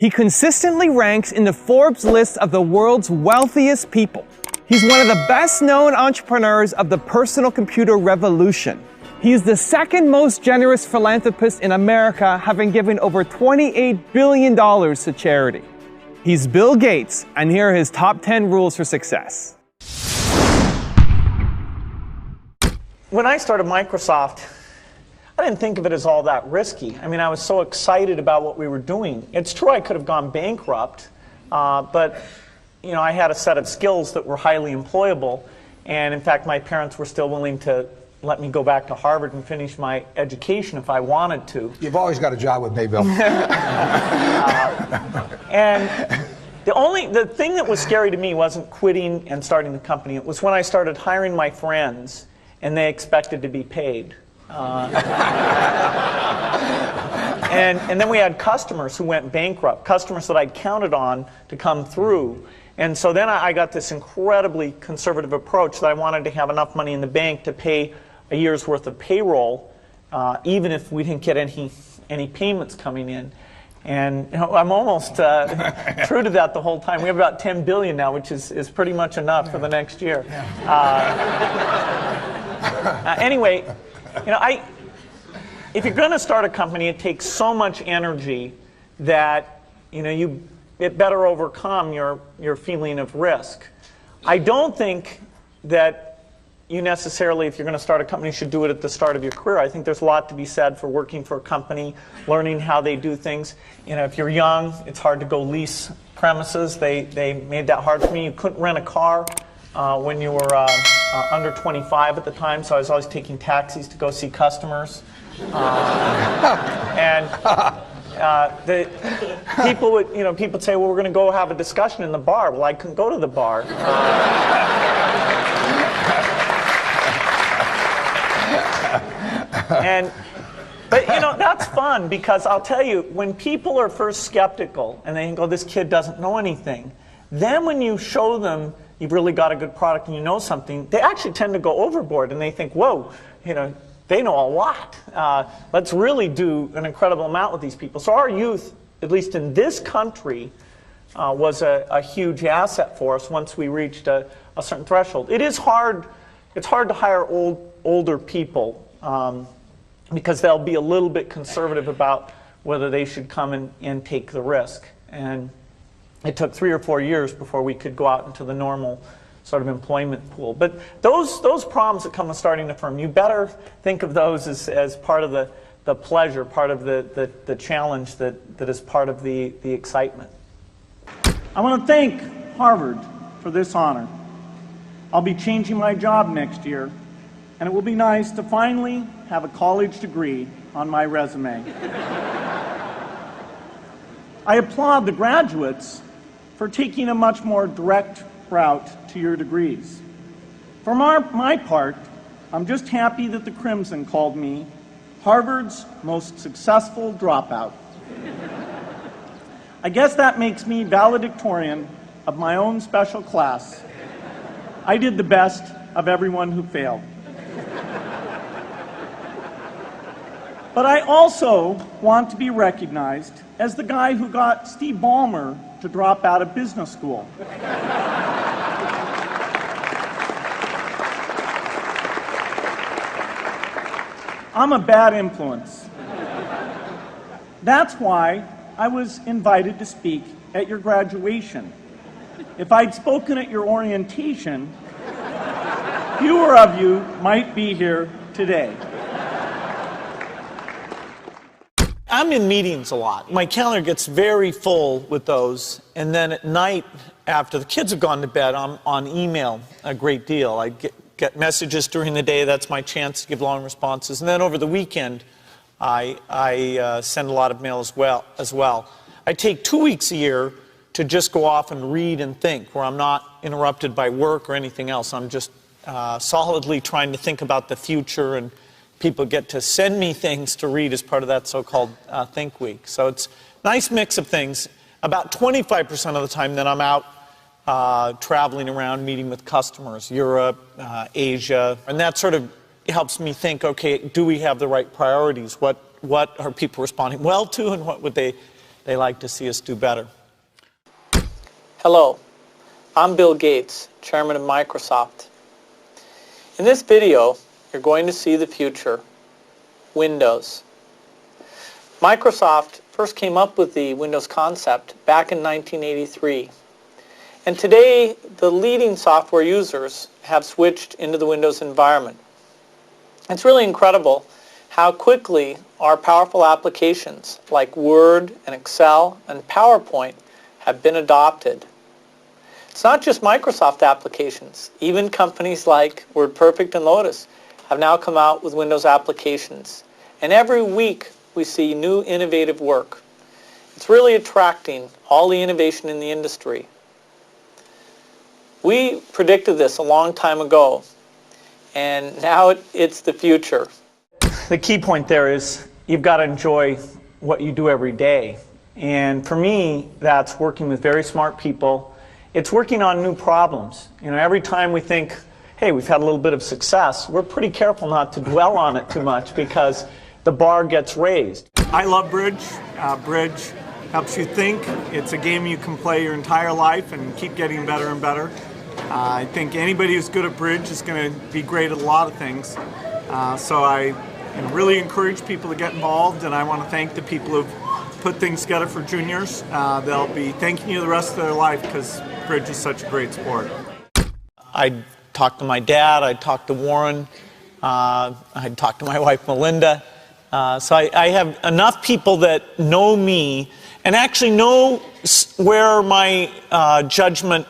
He consistently ranks in the Forbes list of the world's wealthiest people. He's one of the best-known entrepreneurs of the personal computer revolution. He is the second most generous philanthropist in America, having given over $28 billion to charity. He's Bill Gates, and here are his top 10 rules for success. When I started Microsoft, I didn't think of it as all that risky. I mean, I was so excited about what we were doing. It's true I could have gone bankrupt, but you know, I had a set of skills that were highly employable, and in fact, my parents were still willing to let me go back to Harvard and finish my education if I wanted to. You've always got a job with me, Bill. And the thing that was scary to me wasn't quitting and starting the company. It was when I started hiring my friends and they expected to be paid. And then we had customers who went bankrupt, customers that I'd counted on to come through. And so then I got this incredibly conservative approach that I wanted to have enough money in the bank to pay a year's worth of payroll, even if we didn't get any payments coming in. And you know, I'm almost true to that the whole time. We have about 10 billion now, which is pretty much enough for the next year. Anyway, you know, if you're going to start a company, it takes so much energy that you know it better overcome your feeling of risk. I don't think that you necessarily, if you're going to start a company, should do it at the start of your career. I think there's a lot to be said for working for a company, learning how they do things. You know, if you're young, it's hard to go lease premises. They made that hard for me. You couldn't rent a car when you were under 25 at the time, so I was always taking taxis to go see customers. The people would, you know, people would say, well, we're going to go have a discussion in the bar. Well, I couldn't go to the bar. But you know, that's fun, because I'll tell you, when people are first skeptical and they think, oh, this kid doesn't know anything, then when you show them you've really got a good product and you know something, they actually tend to go overboard and they think, whoa, you know, they know a lot. Let's really do an incredible amount with these people. So our youth, at least in this country, was a huge asset for us once we reached a certain threshold. It is hard. It's hard to hire older people because they'll be a little bit conservative about whether they should come and take the risk. And it took 3 or 4 years before we could go out into the normal sort of employment pool. But those problems that come with starting a firm, you better think of those as part of the pleasure, part of the challenge that is part of the excitement. I want to thank Harvard for this honor. I'll be changing my job next year, and it will be nice to finally have a college degree on my resume. I applaud the graduates for taking a much more direct route to your degrees. For my part, I'm just happy that the Crimson called me Harvard's most successful dropout. I guess that makes me valedictorian of my own special class. I did the best of everyone who failed. But I also want to be recognized as the guy who got Steve Ballmer to drop out of business school. I'm a bad influence. That's why I was invited to speak at your graduation. If I'd spoken at your orientation, fewer of you might be here today. I'm in meetings a lot. My calendar gets very full with those, and then at night, after the kids have gone to bed, I'm on email a great deal. I get messages during the day. That's my chance to give long responses. And then over the weekend, I send a lot of mail as well. I take 2 weeks a year to just go off and read and think, where I'm not interrupted by work or anything else. I'm just solidly trying to think about the future, and people get to send me things to read as part of that so-called Think Week. So it's a nice mix of things. About 25% of the time that I'm out traveling around, meeting with customers, Europe, Asia, and that sort of helps me think, okay, do we have the right priorities? What are people responding well to, and what would they they like to see us do better. Hello, I'm Bill Gates, Chairman of Microsoft. In this video, you're going to see the future, Windows. Microsoft first came up with the Windows concept back in 1983. And today, the leading software users have switched into the Windows environment. It's really incredible how quickly our powerful applications like Word and Excel and PowerPoint have been adopted. It's not just Microsoft applications. Even companies like WordPerfect and Lotus have now come out with Windows applications. And every week we see new innovative work. It's really attracting all the innovation in the industry. We predicted this a long time ago, and now it's the future. The key point there is you've got to enjoy what you do every day. And for me, that's working with very smart people. It's working on new problems. You know, every time we think, hey, we've had a little bit of success, we're pretty careful not to dwell on it too much because the bar gets raised. I love Bridge. Bridge helps you think. It's a game you can play your entire life and keep getting better and better. I think anybody who's good at Bridge is going to be great at a lot of things. So I really encourage people to get involved, and I want to thank the people who've put things together for juniors. They'll be thanking you the rest of their life because Bridge is such a great sport. I talked to my dad, I talked to Warren, I talked to my wife Melinda. So I have enough people that know me and actually know where my judgment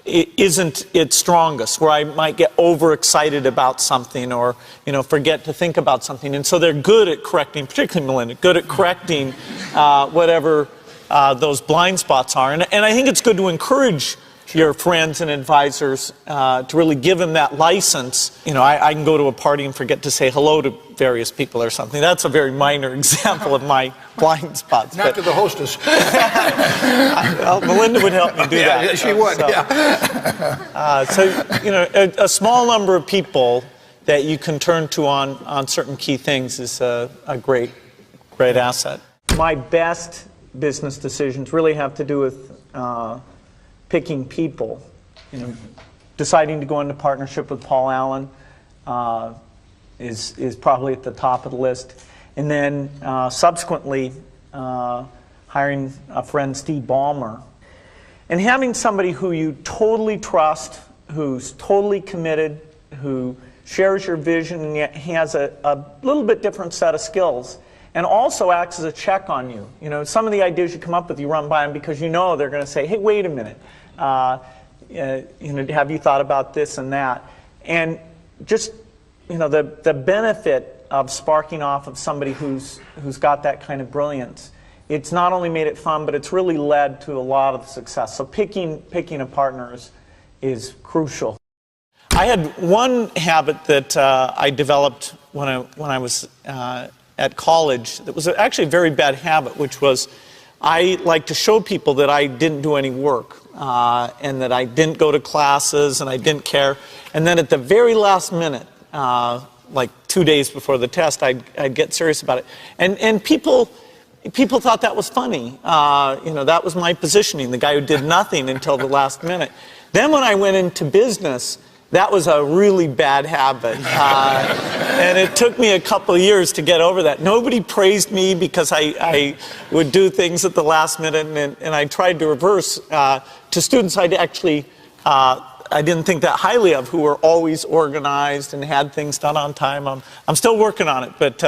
isn't its strongest, where I might get overexcited about something or, forget to think about something. And so they're good at correcting, particularly Melinda, good at correcting whatever those blind spots are. And I think it's good to encourage your friends and advisors to really give them that license. I can go to a party and forget to say hello to various people or something. That's a very minor example of my blind spots. Not to the hostess. Well, Melinda would help me do that. Yeah, she would, So, a small number of people that you can turn to on certain key things is a great asset. My best business decisions really have to do with picking people. Deciding to go into partnership with Paul Allen is probably at the top of the list. And then subsequently hiring a friend, Steve Ballmer. And having somebody who you totally trust, who's totally committed, who shares your vision and yet has a little bit different set of skills, and also acts as a check on you. Some of the ideas you come up with, you run by them because they're going to say, hey, wait a minute. Have you thought about this and that? And just, the benefit of sparking off of somebody who's got that kind of brilliance, it's not only made it fun, but it's really led to a lot of success. So picking a partner is crucial. I had one habit that I developed when I was at college that was actually a very bad habit, which was I like to show people that I didn't do any work and that I didn't go to classes and I didn't care. And then at the very last minute, like 2 days before the test, I'd get serious about it. And people thought that was funny. That was my positioning, the guy who did nothing until the last minute. Then when I went into business, that was a really bad habit. And it took me a couple of years to get over that. Nobody praised me because I would do things at the last minute, and I tried to reverse to students I didn't think that highly of, who were always organized and had things done on time. I'm still working on it, but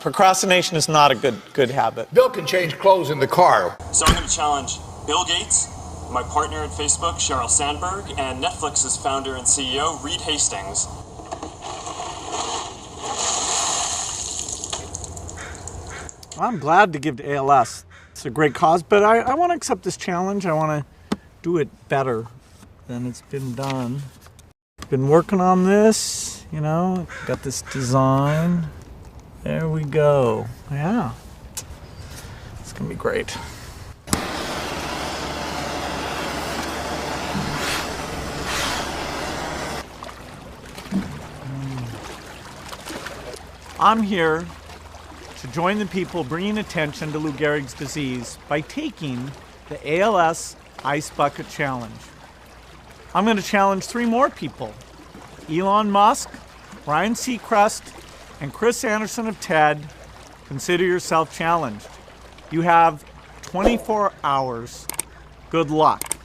procrastination is not a good habit. Bill can change clothes in the car. So I'm going to challenge Bill Gates, my partner at Facebook, Sheryl Sandberg, and Netflix's founder and CEO, Reed Hastings. I'm glad to give to ALS. It's a great cause, but I want to accept this challenge. I want to do it better than it's been done. Been working on this, got this design. There we go. Yeah. It's going to be great. I'm here to join the people bringing attention to Lou Gehrig's disease by taking the ALS Ice Bucket Challenge. I'm going to challenge 3 more people: Elon Musk, Ryan Seacrest, and Chris Anderson of TED. Consider yourself challenged. You have 24 hours. Good luck.